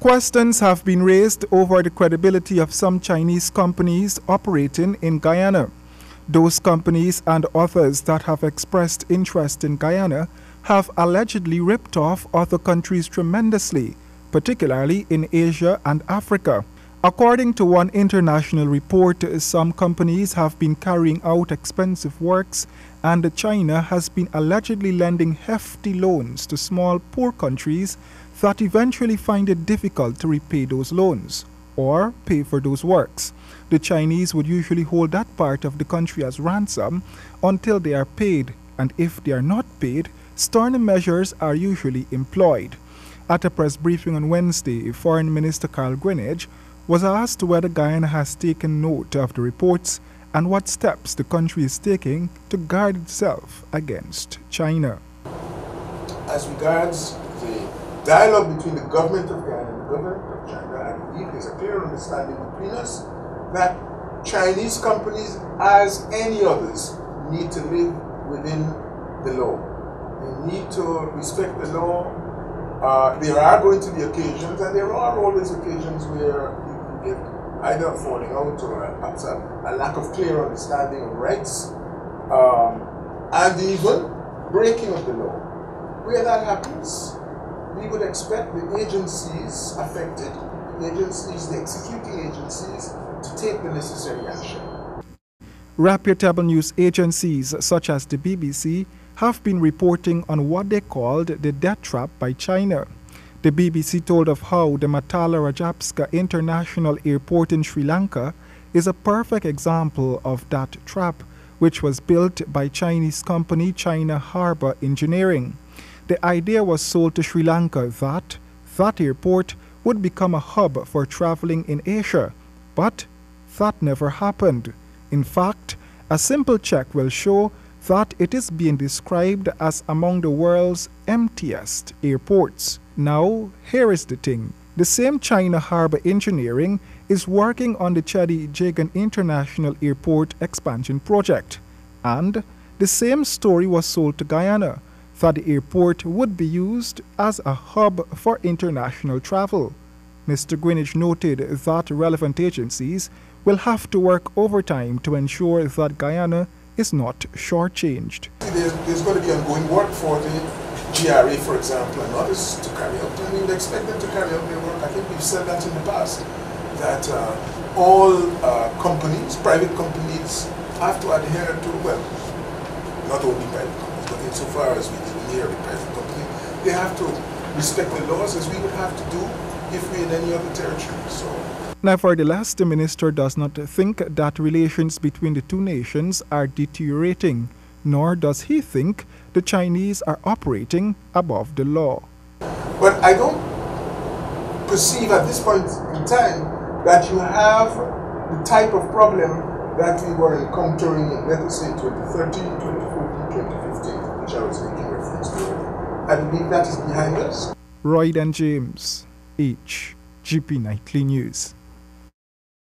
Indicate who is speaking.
Speaker 1: Questions have been raised over the credibility of some Chinese companies operating in Guyana. Those companies and others that have expressed interest in Guyana have allegedly ripped off other countries tremendously, particularly in Asia and Africa. According to one international report, some companies have been carrying out expensive works, and China has been allegedly lending hefty loans to small poor countries that eventually find it difficult to repay those loans or pay for those works. The Chinese would usually hold that part of the country as ransom until they are paid, and if they are not paid, stern measures are usually employed. At a press briefing on Wednesday, Foreign Minister Carl Greenidge was asked whether Guyana has taken note of the reports and what steps the country is taking to guard itself against China.
Speaker 2: As regards the dialogue between the government of Guyana and the government of China, I believe there's a clear understanding between us that Chinese companies, as any others, need to live within the law. They need to respect the law. There are going to be occasions, and there are always occasions where you get either a falling out or perhaps a lack of clear understanding of rights, and even breaking of the law. Where that happens, we would expect the agencies affected, the executing agencies, to take the necessary action.
Speaker 1: Reputable news agencies such as the BBC have been reporting on what they called the death trap by China. The BBC told of how the Matala Rajapaksa International Airport in Sri Lanka is a perfect example of that trap, which was built by Chinese company China Harbour Engineering. The idea was sold to Sri Lanka that airport would become a hub for traveling in Asia, but that never happened. In fact, a simple check will show that it is being described as among the world's emptiest airports. Now, here is the thing. The same China Harbour Engineering is working on the Chadi Jagan International Airport expansion project. And the same story was sold to Guyana, that the airport would be used as a hub for international travel. Mr. Greenidge noted that relevant agencies will have to work overtime to ensure that Guyana is not shortchanged.
Speaker 2: There's going to be ongoing work for the GRA, for example, and others to carry out, and we would expect them to carry out their work. I think we've said that in the past, that all companies, private companies, have to adhere to, well, not only private companies, but insofar as we deal with private company, they have to respect the laws as we would have to do if we're in any other territory.
Speaker 1: Nevertheless, the minister does not think that relations between the two nations are deteriorating, nor does he think the Chinese are operating above the law.
Speaker 2: But I don't perceive at this point in time that you have the type of problem that we were encountering in, let us say, 2013, 2014, 2015, which I was making reference to. I believe that is behind us.
Speaker 1: Royd and James, HGP Nightly News.